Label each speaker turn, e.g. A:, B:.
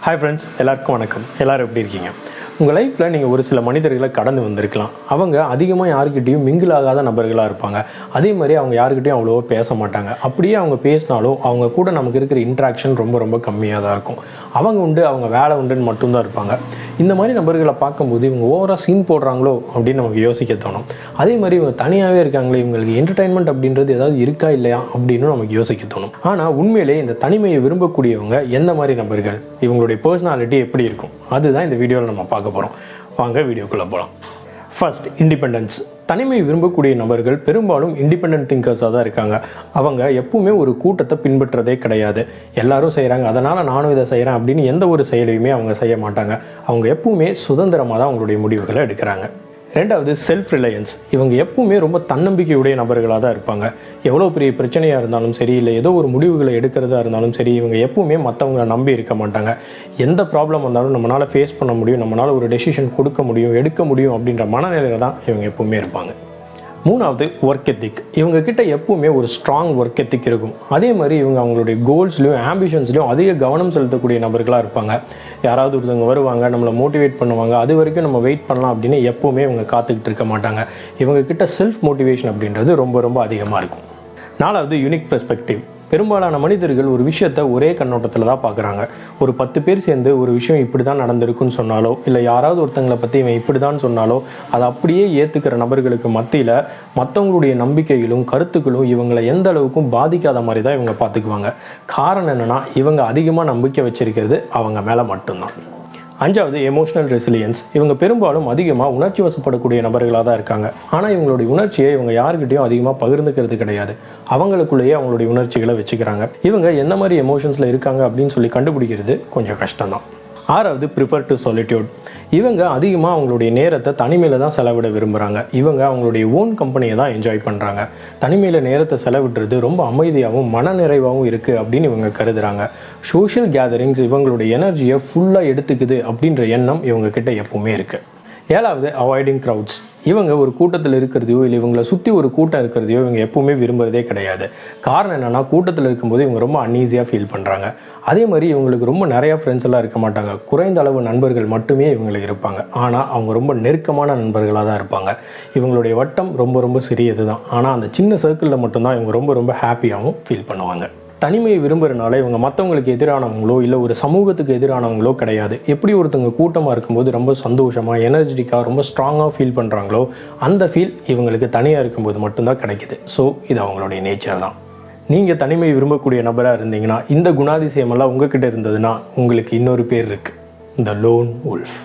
A: Hi friends, எல்லாருக்கும் வணக்கம். எல்லோரும் எப்படி இருக்கீங்க? உங்கள் லைஃப்பில் நீங்கள் ஒரு சில மனிதர்களை கடந்து வந்திருக்கலாம். அவங்க அதிகமாக யாருக்கிட்டையும் மிங்கிள் ஆகாத நபர்களாக இருப்பாங்க. அதே மாதிரி அவங்க யாருக்கிட்டையும் அவ்வளோவா பேச மாட்டாங்க. அப்படியே அவங்க பேசினாலும் அவங்க கூட நமக்கு இருக்கிற இன்ட்ராக்ஷன் ரொம்ப ரொம்ப கம்மியாக தான் இருக்கும். அவங்க உண்டு, அவங்க வேலை உண்டுன்னு மட்டும்தான் இருப்பாங்க. இந்த மாதிரி நபர்களை பார்க்கும்போது இவங்க ஓவராக சீன் போடுறாங்களோ அப்படின்னு நமக்கு யோசிக்க தோணும். அதே மாதிரி இவங்க தனியாகவே இருக்காங்களே, இவங்களுக்கு என்டர்டைன்மெண்ட் அப்படின்றது ஏதாவது இருக்கா இல்லையா அப்படின்னு நமக்கு யோசிக்க தோணும். ஆனால் உண்மையிலே இந்த தனிமையை விரும்பக்கூடியவங்க எந்த மாதிரி நபர்கள், இவங்களுடைய பர்சனாலிட்டி எப்படி இருக்கும், அதுதான் இந்த வீடியோவில் நம்ம பார்க்க போகிறோம். வாங்க வீடியோக்குள்ளே போகலாம். First, independence. தனிமை விரும்பக்கூடிய நபர்கள் பெரும்பாலும் இண்டிபெண்டன்ட் திங்கர்ஸாக தான் இருக்காங்க. அவங்க எப்பவுமே ஒரு கூட்டத்தை பின்பற்றதே கிடையாது. எல்லாரும் செய்கிறாங்க, அதனால் நானும் இதை செய்கிறேன் அப்படின்னு எந்த ஒரு செயலையுமே அவங்க செய்ய மாட்டாங்க. அவங்க எப்பவுமே சுதந்திரமாக தான் அவங்களுடைய முடிவுகளை எடுக்கிறாங்க. ரெண்டாவது, செல்ஃப் ரிலையன்ஸ். இவங்க எப்பவுமே ரொம்ப தன்னம்பிக்கையுடைய நபர்களாக தான் இருப்பாங்க. எவ்வளோ பெரிய பிரச்சனையாக இருந்தாலும் சரி, இல்லை ஏதோ ஒரு முடிவுகளை எடுக்கிறதா இருந்தாலும் சரி, இவங்க எப்பவுமே மற்றவங்களை நம்பி இருக்க மாட்டாங்க. எந்த ப்ராப்ளம் வந்தாலும் நம்மளால் ஃபேஸ் பண்ண முடியும், நம்மளால் ஒரு டெசிஷன் கொடுக்க முடியும், எடுக்க முடியும் அப்படின்ற மனநிலையில் தான் இவங்க எப்பவுமே இருப்பாங்க. மூணாவது, ஒர்க் எத்திக். இவங்கக்கிட்ட எப்பவுமே ஒரு ஸ்ட்ராங் ஒர்க் எத்திக் இருக்கும். அதே மாதிரி இவங்க அவங்களுடைய கோல்ஸ்லையும் ஆம்பிஷன்ஸ்லையும் அதிக கவனம் செலுத்தக்கூடிய நபர்களாக இருப்பாங்க. யாராவது ஒருத்தவங்க வருவாங்க, நம்மளை மோட்டிவேட் பண்ணுவாங்க, அது வரைக்கும் நம்ம வெயிட் பண்ணலாம் அப்படின்னு எப்போவுமே இவங்க காத்துக்கிட்டு இருக்க மாட்டாங்க. இவங்கக்கிட்ட செல்ஃப் மோட்டிவேஷன் அப்படின்றது ரொம்ப ரொம்ப அதிகமாக இருக்கும். நாலாவது, யூனிக் பெர்ஸ்பெக்டிவ். பெரும்பாலான மனிதர்கள் ஒரு விஷயத்தை ஒரே கண்ணோட்டத்தில் தான் பார்க்குறாங்க. ஒரு 10 பேர் சேர்ந்து ஒரு விஷயம் இப்படி தான் நடந்திருக்குன்னு சொன்னாலோ, இல்லை யாராவது ஒருத்தங்களை பற்றி இவன் இப்படி தான் சொன்னாலோ, அதை அப்படியே ஏற்றுக்கிற நபர்களுக்கு மத்தியில் மற்றவங்களுடைய நம்பிக்கைகளும் கருத்துக்களும் இவங்களை எந்த அளவுக்கும் பாதிக்காத மாதிரி தான் இவங்க பார்த்துக்குவாங்க. காரணம் என்னென்னா, இவங்க அதிகமாக நம்பிக்கை வச்சிருக்கிறது அவங்க மேலே மட்டும்தான். அஞ்சாவது, எமோஷனல் ரெசிலியன்ஸ். இவங்க பெரும்பாலும் அதிகமாக உணர்ச்சி வசப்படக்கூடிய நபர்களாக தான் இருக்காங்க. ஆனால் இவங்களுடைய உணர்ச்சியை இவங்க யாருக்கிட்டையும் அதிகமாக பகிர்ந்துக்கிறது கிடையாது. அவங்களுக்குள்ளேயே அவங்களுடைய உணர்ச்சிகளை வச்சுக்கிறாங்க. இவங்க எந்த மாதிரி எமோஷன்ஸில் இருக்காங்க அப்படின்னு சொல்லி கண்டுபிடிக்கிறது கொஞ்சம் கஷ்டம்தான். ஆறாவது, ப்ரிஃபர் டு சாலிட்யூட். இவங்க அதிகமாக அவங்களுடைய நேரத்தை தனிமையில் தான் செலவிட விரும்புகிறாங்க. இவங்க அவங்களுடைய ஓன் கம்பெனியை தான் என்ஜாய் பண்ணுறாங்க. தனிமையில் நேரத்தை செலவிடுறது ரொம்ப அமைதியாகவும் மனநிறைவாகவும் இருக்குது அப்படின்னு இவங்க கருதுகிறாங்க. சோஷியல் கேதரிங்ஸ் இவங்களுடைய எனர்ஜியை ஃபுல்லாக எடுத்துக்குது அப்படின்ற எண்ணம் இவங்கக்கிட்ட எப்பவுமே இருக்குது. ஏழாவது, அவாய்டிங் க்ரௌட்ஸ். இவங்க ஒரு கூட்டத்தில் இருக்கிறதையோ இல்லை இவங்களை சுற்றி ஒரு கூட்டம் இருக்கிறதையோ இவங்க எப்பவுமே விரும்புகிறதே கிடையாது. காரணம் என்னென்னா, கூட்டத்தில் இருக்கும்போது இவங்க ரொம்ப அன்ஈஸியாக ஃபீல் பண்ணுறாங்க. அதே மாதிரி இவங்களுக்கு ரொம்ப நிறையா ஃப்ரெண்ட்ஸ் எல்லாம் இருக்க மாட்டாங்க. குறைந்த அளவு நண்பர்கள் மட்டுமே இவங்களுக்கு இருப்பாங்க. ஆனால் அவங்க ரொம்ப நெருக்கமான நண்பர்களாக தான் இருப்பாங்க. இவங்களுடைய வட்டம் ரொம்ப ரொம்ப சிறியது தான். ஆனால் அந்த சின்ன சர்க்கிளில் மட்டும்தான் இவங்க ரொம்ப ரொம்ப ஹாப்பியாகவும் ஃபீல் பண்ணுவாங்க. தனிமையை விரும்புகிறனால இவங்க மற்றவங்களுக்கு எதிரானவங்களோ இல்லை ஒரு சமூகத்துக்கு எதிரானவங்களோ கிடையாது. எப்படி ஒருத்தவங்க கூட்டமாக இருக்கும்போது ரொம்ப சந்தோஷமாக எனர்ஜெட்டிக்காக ரொம்ப ஸ்ட்ராங்காக ஃபீல் பண்ணுறாங்களோ, அந்த ஃபீல் இவங்களுக்கு தனியாக இருக்கும்போது மட்டும்தான் கிடைக்கிது. ஸோ இது அவங்களுடைய நேச்சர் தான். நீங்கள் தனிமை விரும்பக்கூடிய நபராக இருந்தீங்கன்னா, இந்த குணாதிசயமெல்லாம் உங்ககிட்ட இருந்ததுன்னா உங்களுக்கு இன்னொரு பேர் இருக்குது, த லோன் வுல்ஃப்.